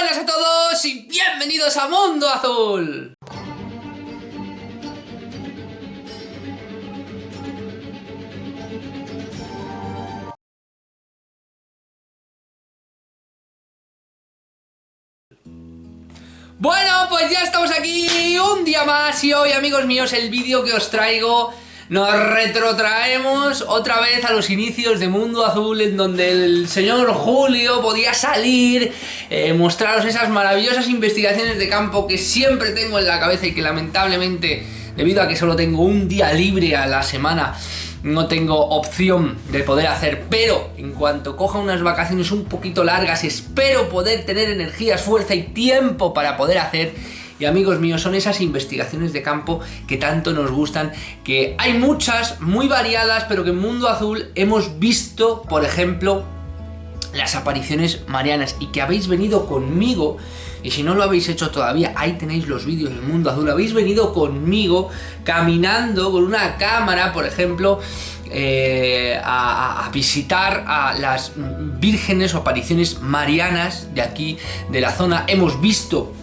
Buenas a todos y bienvenidos a Mundo Azul. Bueno, pues ya estamos aquí un día más y hoy, amigos míos, el vídeo que os traigo nos retrotraemos otra vez a los inicios de Mundo Azul, en donde el señor Julio podía salir, mostraros esas maravillosas investigaciones de campo que siempre tengo en la cabeza y que lamentablemente, debido a que solo tengo un día libre a la semana, no tengo opción de poder hacer, pero en cuanto coja unas vacaciones un poquito largas, espero poder tener energías, fuerza y tiempo para poder hacer. Y amigos míos, son esas investigaciones de campo que tanto nos gustan, que hay muchas, muy variadas, pero que en Mundo Azul hemos visto, por ejemplo, las apariciones marianas, y que habéis venido conmigo, y si no lo habéis hecho todavía, ahí tenéis los vídeos del Mundo Azul, habéis venido conmigo caminando con una cámara, por ejemplo, a visitar a las vírgenes o apariciones marianas de aquí, de la zona. Hemos visto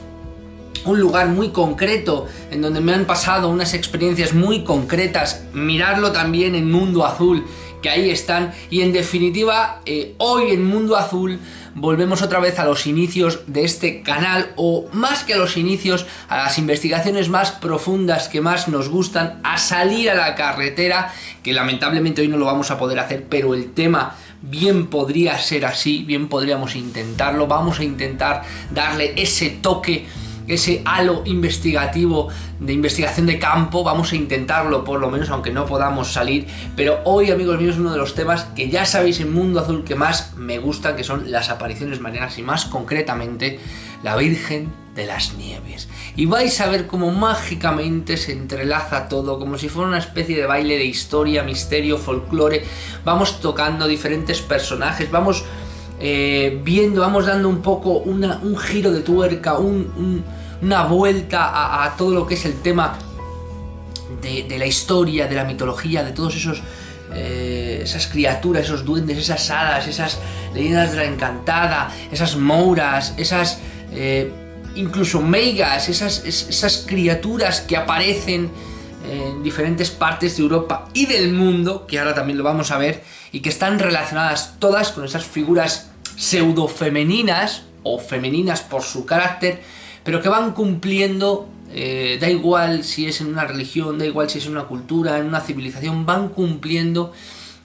un lugar muy concreto en donde me han pasado unas experiencias muy concretas. Miradlo también en Mundo Azul, que ahí están. Y en definitiva, hoy en Mundo Azul volvemos otra vez a los inicios de este canal, o más que a los inicios, a las investigaciones más profundas que más nos gustan, a salir a la carretera, que lamentablemente hoy no lo vamos a poder hacer, pero el tema bien podría ser así, bien podríamos intentarlo. Vamos a intentar darle ese toque, ese halo investigativo, de investigación de campo. Vamos a intentarlo por lo menos, aunque no podamos salir. Pero hoy, amigos míos, uno de los temas que ya sabéis en Mundo Azul que más me gustan, que son las apariciones marianas, y más concretamente la Virgen de las Nieves. Y vais a ver cómo mágicamente se entrelaza todo, como si fuera una especie de baile de historia, misterio, folclore. Vamos tocando diferentes personajes, vamos viendo, vamos dando un poco un giro de tuerca, una vuelta a todo lo que es el tema de la historia, de la mitología, de todos esas criaturas, esos duendes, esas hadas, esas leyendas de la encantada, esas mouras, esas incluso meigas, esas criaturas que aparecen en diferentes partes de Europa y del mundo, que ahora también lo vamos a ver, y que están relacionadas todas con esas figuras pseudo femeninas o femeninas por su carácter, pero que van cumpliendo, da igual si es en una religión, da igual si es en una cultura, en una civilización, van cumpliendo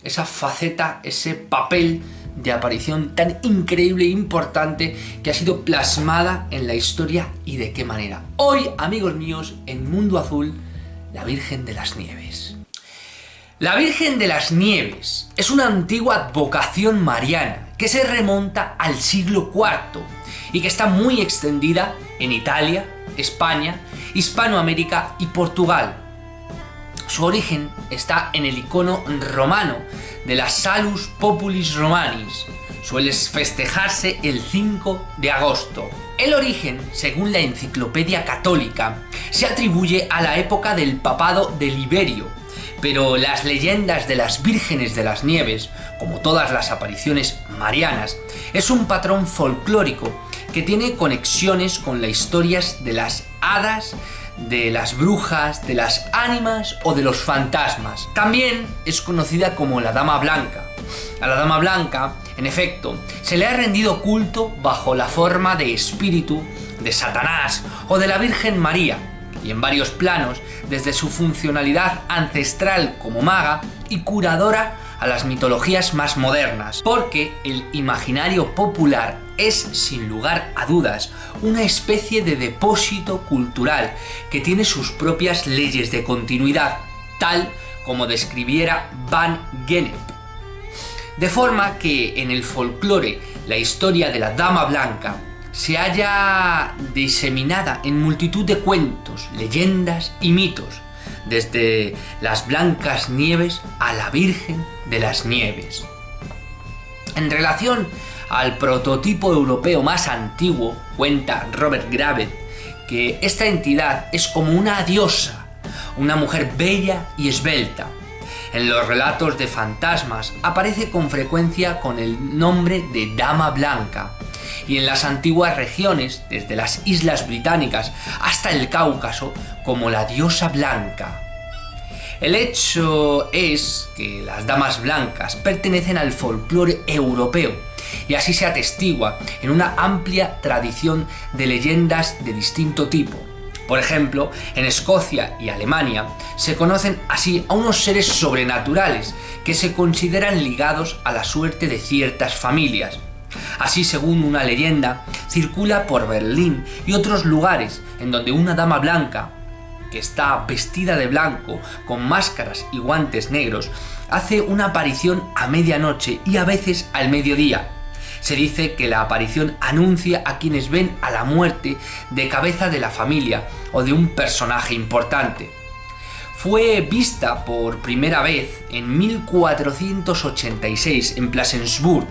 esa faceta, ese papel de aparición tan increíble e importante que ha sido plasmada en la historia. Y de qué manera. Hoy, amigos míos, en Mundo Azul, la Virgen de las Nieves. La Virgen de las Nieves es una antigua advocación mariana que se remonta al siglo IV y que está muy extendida en Italia, España, Hispanoamérica y Portugal. Su origen está en el icono romano de la Salus Populis Romanis. Suele festejarse el 5 de agosto. El origen, según la Enciclopedia Católica, se atribuye a la época del papado de Liberio, pero las leyendas de las Vírgenes de las Nieves, como todas las apariciones marianas, es un patrón folclórico que tiene conexiones con las historias de las hadas, de las brujas, de las ánimas o de los fantasmas. También es conocida como la Dama Blanca. A la Dama Blanca, en efecto, se le ha rendido culto bajo la forma de espíritu de Satanás o de la Virgen María, y en varios planos, desde su funcionalidad ancestral como maga y curadora a las mitologías más modernas, porque el imaginario popular es, sin lugar a dudas, una especie de depósito cultural que tiene sus propias leyes de continuidad, tal como describiera Van Gennep. De forma que en el folclore la historia de la Dama Blanca se halla diseminada en multitud de cuentos, leyendas y mitos, desde las Blancas Nieves a la Virgen de las Nieves. En relación al prototipo europeo más antiguo, cuenta Robert Gravet que esta entidad es como una diosa, una mujer bella y esbelta. En los relatos de fantasmas aparece con frecuencia con el nombre de Dama Blanca, y en las antiguas regiones, desde las Islas Británicas hasta el Cáucaso, como la diosa blanca. El hecho es que las damas blancas pertenecen al folclore europeo y así se atestigua en una amplia tradición de leyendas de distinto tipo. Por ejemplo, en Escocia y Alemania se conocen así a unos seres sobrenaturales que se consideran ligados a la suerte de ciertas familias. Así, según una leyenda, circula por Berlín y otros lugares en donde una dama blanca, que está vestida de blanco, con máscaras y guantes negros, hace una aparición a medianoche y a veces al mediodía. Se dice que la aparición anuncia a quienes ven a la muerte de cabeza de la familia o de un personaje importante. Fue vista por primera vez en 1486 en Plasensburg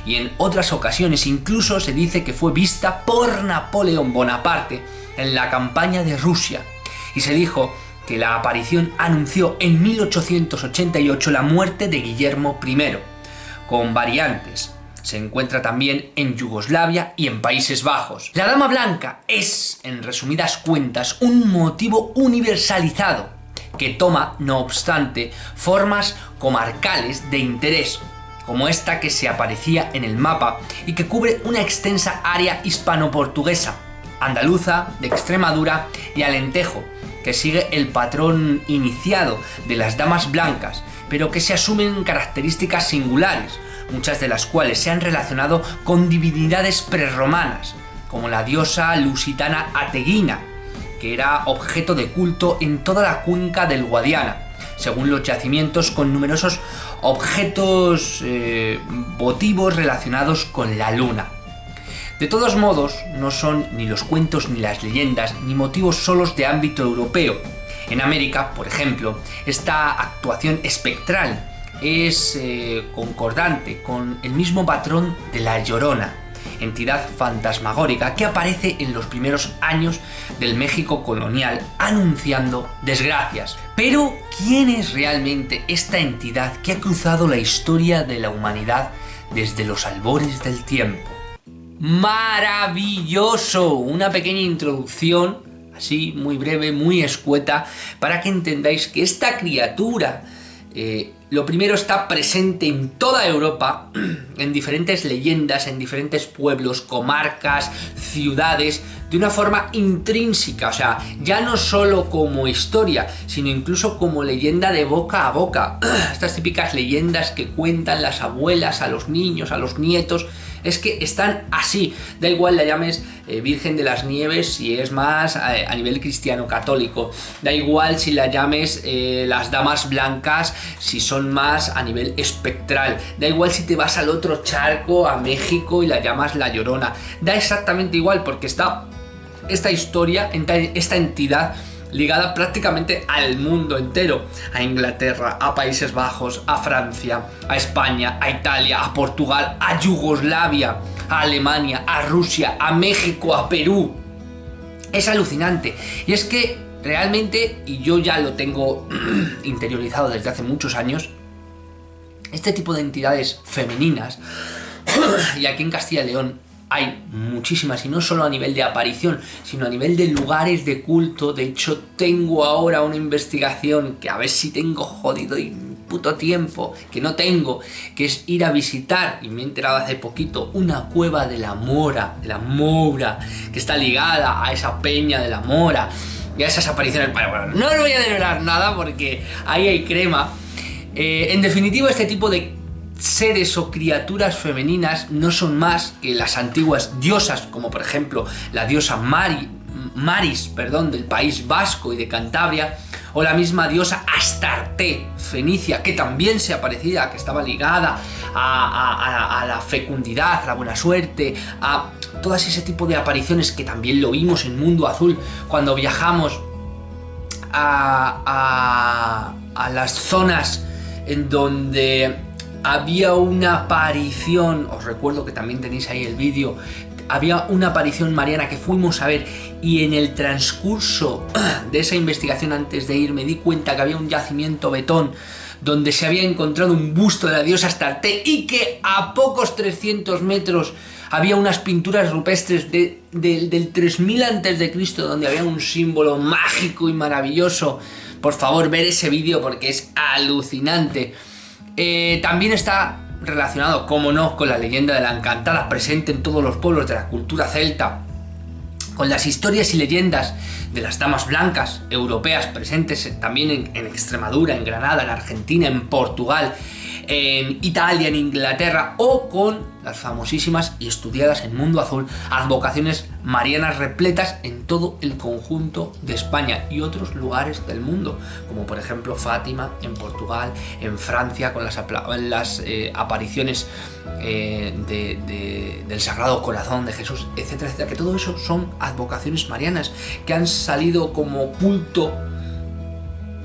y en otras ocasiones incluso se dice que fue vista por Napoleón Bonaparte en la campaña de Rusia. Y se dijo que la aparición anunció en 1888 la muerte de Guillermo I, con variantes. Se encuentra también en Yugoslavia y en Países Bajos. La dama blanca es, en resumidas cuentas, un motivo universalizado que toma, no obstante, formas comarcales de interés, como esta que se aparecía en el mapa y que cubre una extensa área hispano-portuguesa, andaluza, de Extremadura y Alentejo, que sigue el patrón iniciado de las damas blancas, pero que se asumen características singulares, muchas de las cuales se han relacionado con divinidades prerromanas, como la diosa lusitana Ateguina, que era objeto de culto en toda la cuenca del Guadiana, según los yacimientos, con numerosos objetos votivos relacionados con la luna. De todos modos, no son ni los cuentos ni las leyendas ni motivos solos de ámbito europeo. En América, por ejemplo, esta actuación espectral es concordante con el mismo patrón de la Llorona, entidad fantasmagórica que aparece en los primeros años del México colonial anunciando desgracias. Pero, ¿quién es realmente esta entidad que ha cruzado la historia de la humanidad desde los albores del tiempo? ¡Maravilloso! Una pequeña introducción, así muy breve, muy escueta, para que entendáis que esta criatura lo primero está presente en toda Europa, en diferentes leyendas, en diferentes pueblos, comarcas, ciudades, de una forma intrínseca, o sea, ya no solo como historia, sino incluso como leyenda de boca a boca. Estas típicas leyendas que cuentan las abuelas a los niños, a los nietos, es que están así. Da igual la llames Virgen de las Nieves si es más a nivel cristiano católico, da igual si la llames las Damas Blancas si son más a nivel espectral, da igual si te vas al otro charco, a México, y la llamas La Llorona, da exactamente igual, porque está esta historia, esta entidad ligada prácticamente al mundo entero, a Inglaterra, a Países Bajos, a Francia, a España, a Italia, a Portugal, a Yugoslavia, a Alemania, a Rusia, a México, a Perú. Es alucinante. Y es que realmente, y yo ya lo tengo interiorizado desde hace muchos años, este tipo de entidades femeninas, y aquí en Castilla y León hay muchísimas, y no solo a nivel de aparición, sino a nivel de lugares de culto. De hecho, tengo ahora una investigación que a ver si tengo jodido y puto tiempo, que no tengo, que es ir a visitar, y me he enterado hace poquito, una cueva de la Moura, que está ligada a esa peña de la Mora y a esas apariciones. Bueno, no os voy a desvelar nada porque ahí hay crema. En definitiva, este tipo de seres o criaturas femeninas no son más que las antiguas diosas, como por ejemplo la diosa Maris, del País Vasco y de Cantabria, o la misma diosa Astarte, fenicia, que también se aparecía, que estaba ligada a la fecundidad, a la buena suerte, a todas ese tipo de apariciones que también lo vimos en Mundo Azul cuando viajamos a las zonas en donde había una aparición. Os recuerdo que también tenéis ahí el vídeo. Había una aparición mariana que fuimos a ver, y en el transcurso de esa investigación, antes de ir, me di cuenta que había un yacimiento betón donde se había encontrado un busto de la diosa Astarte, y que a pocos 300 metros Había unas pinturas rupestres del 3000 a.C. donde había un símbolo mágico y maravilloso. Por favor, ver ese vídeo porque es alucinante. También está relacionado, como no, con la leyenda de la Encantada, presente en todos los pueblos de la cultura celta, con las historias y leyendas de las damas blancas europeas presentes también en Extremadura, en Granada, en Argentina, en Portugal, en Italia, en Inglaterra, o con las famosísimas y estudiadas en Mundo Azul advocaciones marianas repletas en todo el conjunto de España y otros lugares del mundo, como por ejemplo Fátima en Portugal, en Francia con las apariciones del Sagrado Corazón de Jesús, etcétera, etcétera, que todo eso son advocaciones marianas que han salido como culto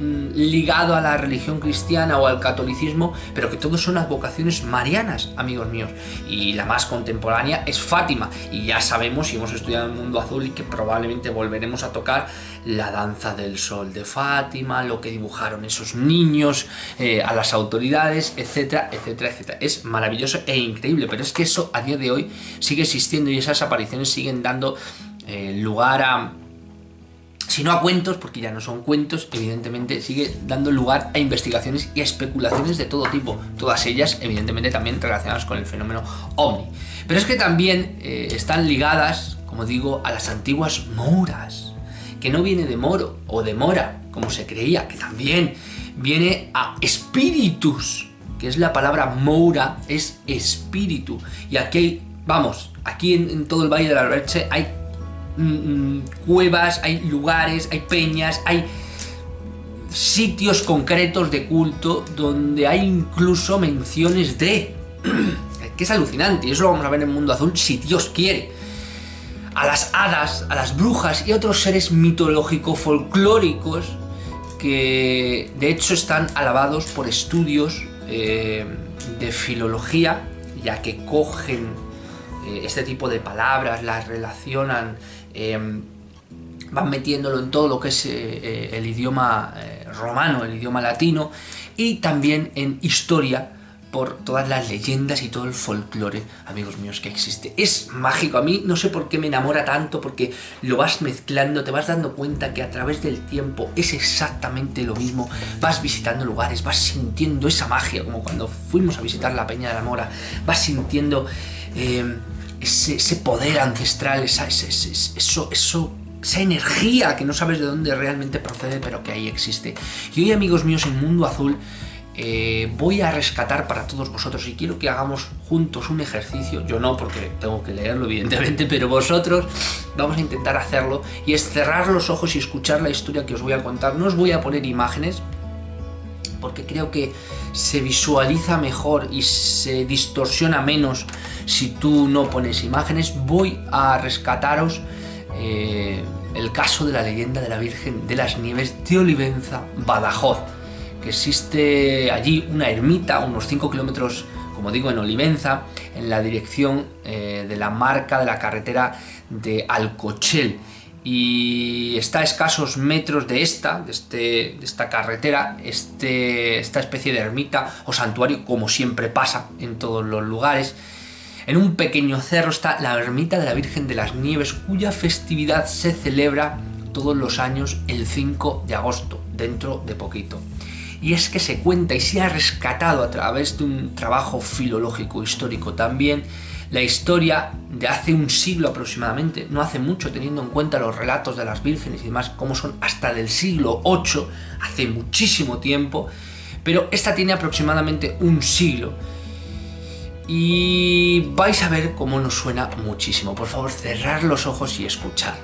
ligado a la religión cristiana o al catolicismo, pero que todos son advocaciones marianas, amigos míos. Y la más contemporánea es Fátima, y ya sabemos, y hemos estudiado en Mundo Azul, y que probablemente volveremos a tocar la danza del sol de Fátima, lo que dibujaron esos niños a las autoridades, etcétera, etcétera, etcétera. Es maravilloso e increíble, pero es que eso a día de hoy sigue existiendo y esas apariciones siguen dando lugar a, si no a cuentos, porque ya no son cuentos, evidentemente sigue dando lugar a investigaciones y a especulaciones de todo tipo, todas ellas evidentemente también relacionadas con el fenómeno ovni. Pero es que también están ligadas, como digo, a las antiguas mouras, que no viene de moro o de mora, como se creía, que también viene a espíritus, que es la palabra moura, es espíritu. Y aquí hay, vamos, aquí en todo el Valle del Alberche hay cuevas, hay lugares, hay peñas, hay sitios concretos de culto donde hay incluso menciones de que es alucinante, y eso lo vamos a ver en Mundo Azul si Dios quiere, a las hadas, a las brujas y a otros seres mitológicos folclóricos que de hecho están alabados por estudios de filología, ya que cogen este tipo de palabras, las relacionan, van metiéndolo en todo lo que es el idioma romano, el idioma latino, y también en historia por todas las leyendas y todo el folclore, amigos míos, que existe. Es mágico, a mí no sé por qué me enamora tanto, porque lo vas mezclando, te vas dando cuenta que a través del tiempo es exactamente lo mismo, vas visitando lugares, vas sintiendo esa magia, como cuando fuimos a visitar la Peña de la Mora, vas sintiendo ese poder ancestral, esa energía que no sabes de dónde realmente procede, pero que ahí existe. Y hoy, amigos míos, en Mundo Azul voy a rescatar para todos vosotros, y quiero que hagamos juntos un ejercicio. Yo no, porque tengo que leerlo evidentemente, pero vosotros vamos a intentar hacerlo, y es cerrar los ojos y escuchar la historia que os voy a contar. No os voy a poner imágenes porque creo que se visualiza mejor y se distorsiona menos si tú no pones imágenes. Voy a rescataros el caso de la leyenda de la Virgen de las Nieves de Olivenza, Badajoz, que existe allí una ermita a unos 5 kilómetros, como digo, en Olivenza, en la dirección de la marca de la carretera de Alcochel, y está a escasos metros de esta carretera, esta especie de ermita o santuario, como siempre pasa en todos los lugares. En un pequeño cerro está la ermita de la Virgen de las Nieves, cuya festividad se celebra todos los años el 5 de agosto, dentro de poquito. Y es que se cuenta y se ha rescatado a través de un trabajo filológico histórico también la historia de hace un siglo aproximadamente, no hace mucho, teniendo en cuenta los relatos de las vírgenes y demás, como son hasta del siglo VIII, hace muchísimo tiempo, pero esta tiene aproximadamente un siglo. Y vais a ver cómo nos suena muchísimo. Por favor, cerrar los ojos y escuchar.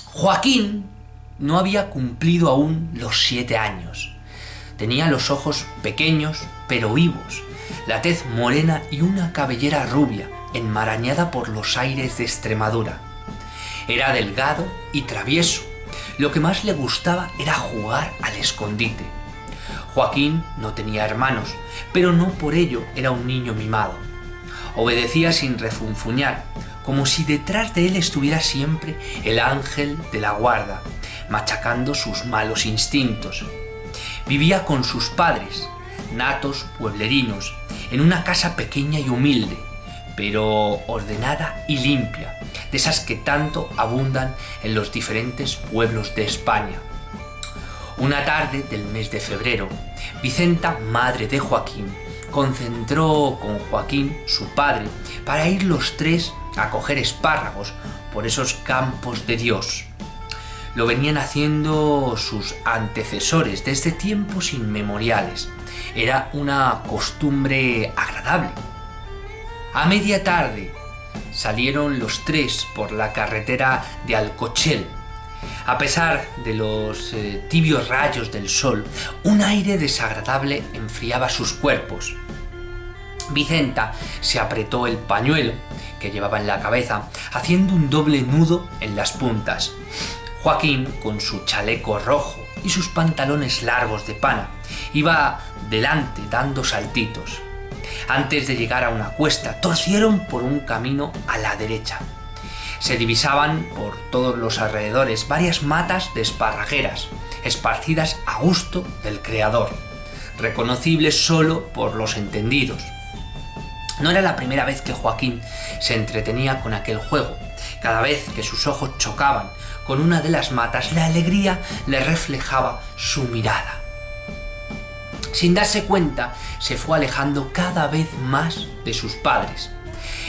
Joaquín no había cumplido aún los 7 años. Tenía los ojos pequeños pero vivos, la tez morena y una cabellera rubia, enmarañada por los aires de Extremadura. Era delgado y travieso. Lo que más le gustaba era jugar al escondite. Joaquín no tenía hermanos, pero no por ello era un niño mimado. Obedecía sin refunfuñar, como si detrás de él estuviera siempre el ángel de la guarda, machacando sus malos instintos. Vivía con sus padres, natos pueblerinos, en una casa pequeña y humilde, pero ordenada y limpia, de esas que tanto abundan en los diferentes pueblos de España. Una tarde del mes de febrero, Vicenta, madre de Joaquín, concentró con Joaquín, su padre, para ir los tres a coger espárragos por esos campos de Dios. Lo venían haciendo sus antecesores desde tiempos inmemoriales. Era una costumbre agradable. A media tarde salieron los tres por la carretera de Alcochel. A pesar de los tibios rayos del sol, un aire desagradable enfriaba sus cuerpos. Vicenta se apretó el pañuelo que llevaba en la cabeza, haciendo un doble nudo en las puntas. Joaquín, con su chaleco rojo y sus pantalones largos de pana, iba delante dando saltitos. Antes de llegar a una cuesta, torcieron por un camino a la derecha. Se divisaban por todos los alrededores varias matas de esparragueras, esparcidas a gusto del creador, reconocibles solo por los entendidos. No era la primera vez que Joaquín se entretenía con aquel juego. Cada vez que sus ojos chocaban con una de las matas, la alegría le reflejaba su mirada. Sin darse cuenta, se fue alejando cada vez más de sus padres.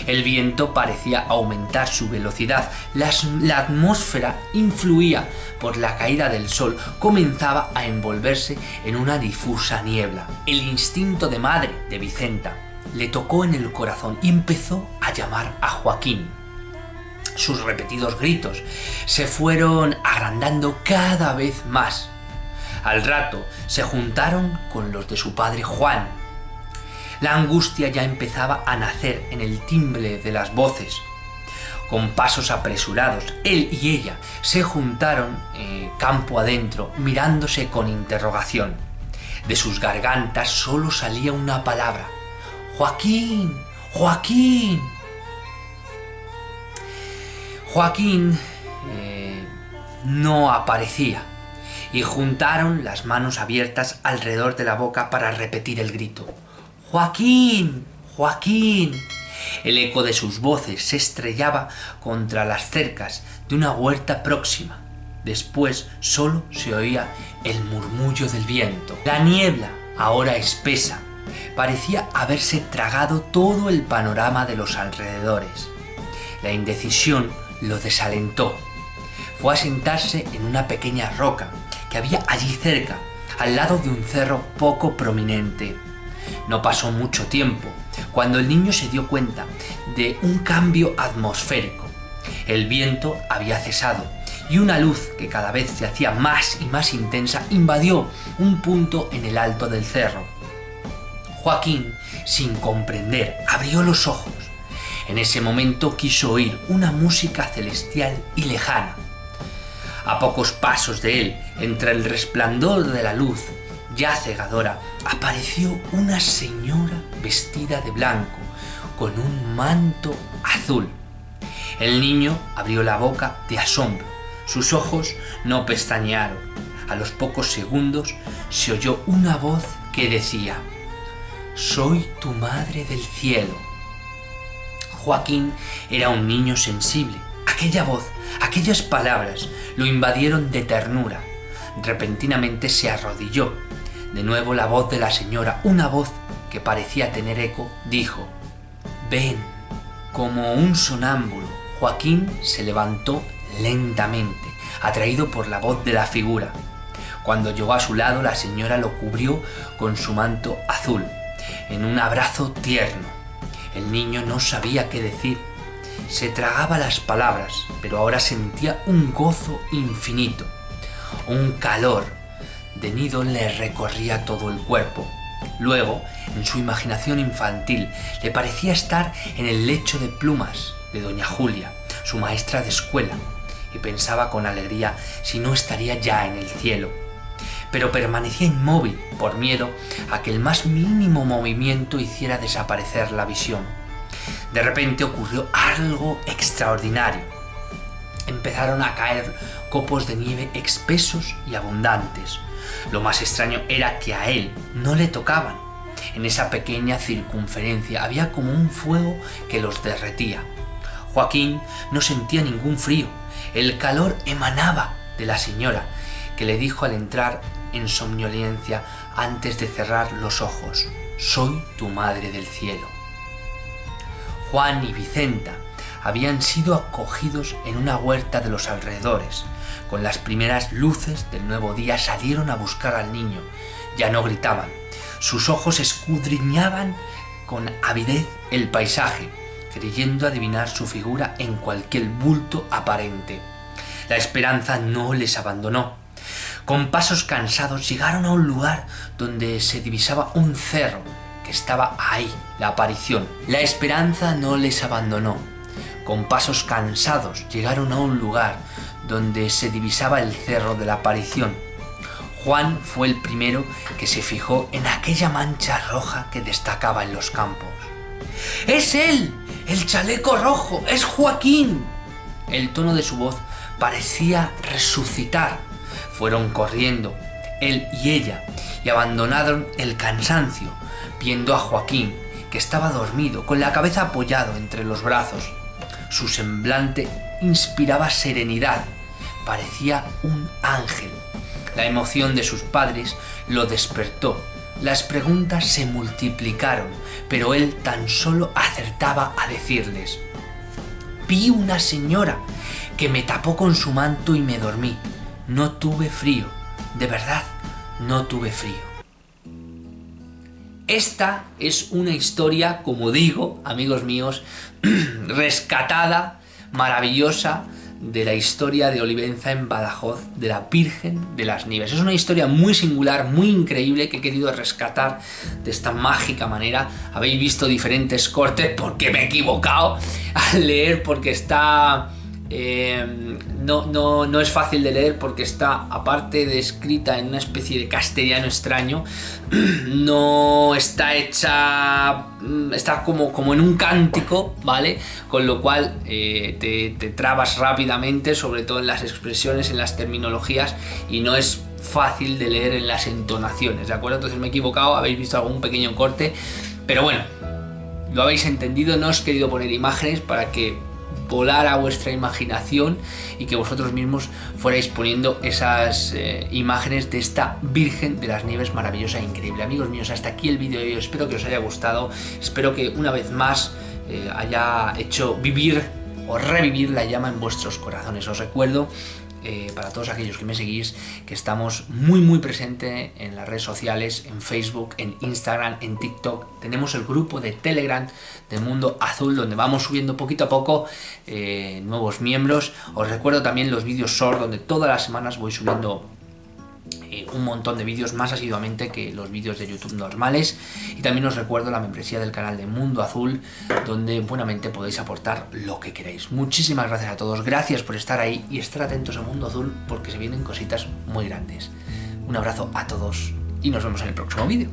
El viento parecía aumentar su velocidad, la atmósfera influía por la caída del sol, comenzaba a envolverse en una difusa niebla. El instinto de madre de Vicenta le tocó en el corazón y empezó a llamar a Joaquín. Sus repetidos gritos se fueron agrandando cada vez más. Al rato se juntaron con los de su padre Juan. La angustia ya empezaba a nacer en el timbre de las voces. Con pasos apresurados, él y ella se juntaron campo adentro, mirándose con interrogación. De sus gargantas solo salía una palabra: ¡Joaquín! ¡Joaquín! Joaquín no aparecía y juntaron las manos abiertas alrededor de la boca para repetir el grito: ¡Joaquín! ¡Joaquín! El eco de sus voces se estrellaba contra las cercas de una huerta próxima. Después solo se oía el murmullo del viento. La niebla, ahora espesa, parecía haberse tragado todo el panorama de los alrededores. La indecisión lo desalentó. Fue a sentarse en una pequeña roca que había allí cerca, al lado de un cerro poco prominente. No pasó mucho tiempo cuando el niño se dio cuenta de un cambio atmosférico. El viento había cesado y una luz que cada vez se hacía más y más intensa invadió un punto en el alto del cerro. Joaquín, sin comprender, abrió los ojos. En ese momento quiso oír una música celestial y lejana. A pocos pasos de él, entre el resplandor de la luz ya cegadora, apareció una señora vestida de blanco, con un manto azul. El niño abrió la boca de asombro. Sus ojos no pestañearon. A los pocos segundos se oyó una voz que decía: «Soy tu madre del cielo». Joaquín era un niño sensible. Aquella voz, aquellas palabras lo invadieron de ternura. Repentinamente se arrodilló. De nuevo la voz de la señora, una voz que parecía tener eco, dijo: «Ven». Como un sonámbulo, Joaquín se levantó lentamente, atraído por la voz de la figura. Cuando llegó a su lado, la señora lo cubrió con su manto azul, en un abrazo tierno. El niño no sabía qué decir. Se tragaba las palabras, pero ahora sentía un gozo infinito. Un calor de nido le recorría todo el cuerpo. Luego, en su imaginación infantil, le parecía estar en el lecho de plumas de doña Julia, su maestra de escuela, y pensaba con alegría si no estaría ya en el cielo. Pero permanecía inmóvil por miedo a que el más mínimo movimiento hiciera desaparecer la visión. De repente ocurrió algo extraordinario. Empezaron a caer copos de nieve espesos y abundantes. Lo más extraño era que a él no le tocaban. En esa pequeña circunferencia había como un fuego que los derretía. Joaquín no sentía ningún frío. El calor emanaba de la señora, que le dijo al entrar en somnolencia antes de cerrar los ojos: «Soy tu madre del cielo». Juan y Vicenta habían sido acogidos en una huerta de los alrededores. Con las primeras luces del nuevo día salieron a buscar al niño. Ya no gritaban. Sus ojos escudriñaban con avidez el paisaje, creyendo adivinar su figura en cualquier bulto aparente. La esperanza no les abandonó. Con pasos cansados llegaron a un lugar donde se divisaba un cerro, que estaba ahí, la aparición. La esperanza no les abandonó. Con pasos cansados llegaron a un lugar donde se divisaba el cerro de la aparición. Juan fue el primero que se fijó en aquella mancha roja que destacaba en los campos. ¡Es él! ¡El chaleco rojo! ¡Es Joaquín! El tono de su voz parecía resucitar. Fueron corriendo, él y ella, y abandonaron el cansancio, viendo a Joaquín, que estaba dormido, con la cabeza apoyado entre los brazos. Su semblante inspiraba serenidad, parecía un ángel. La emoción de sus padres lo despertó. Las preguntas se multiplicaron, pero él tan solo acertaba a decirles: «Vi una señora que me tapó con su manto y me dormí. No tuve frío, de verdad, no tuve frío». Esta es una historia, como digo, amigos míos, rescatada, maravillosa, de la historia de Olivenza en Badajoz, de la Virgen de las Nieves. Es una historia muy singular, muy increíble, que he querido rescatar de esta mágica manera. Habéis visto diferentes cortes porque me he equivocado al leer, porque está... no es fácil de leer, porque está, aparte de escrita en una especie de castellano extraño, no está hecha, está como en un cántico, ¿vale? Con lo cual te trabas rápidamente, sobre todo en las expresiones, en las terminologías, y no es fácil de leer en las entonaciones, ¿de acuerdo? Entonces me he equivocado, habéis visto algún pequeño corte, pero bueno, lo habéis entendido. No os he querido poner imágenes para que volara vuestra imaginación y que vosotros mismos fuerais poniendo esas imágenes de esta Virgen de las Nieves maravillosa e increíble. Amigos míos, hasta aquí el vídeo de hoy. Espero que os haya gustado, espero que una vez más haya hecho vivir o revivir la llama en vuestros corazones. Os recuerdo, para todos aquellos que me seguís, que estamos muy presentes en las redes sociales, en Facebook, en Instagram, en TikTok. Tenemos el grupo de Telegram de Mundo Azul, donde vamos subiendo poquito a poco nuevos miembros. Os recuerdo también los vídeos short, donde todas las semanas voy subiendo un montón de vídeos más asiduamente que los vídeos de YouTube normales. Y también os recuerdo la membresía del canal de Mundo Azul, donde buenamente podéis aportar lo que queráis. Muchísimas gracias a todos, gracias por estar ahí y estar atentos a Mundo Azul, porque se vienen cositas muy grandes. Un abrazo a todos y nos vemos en el próximo vídeo.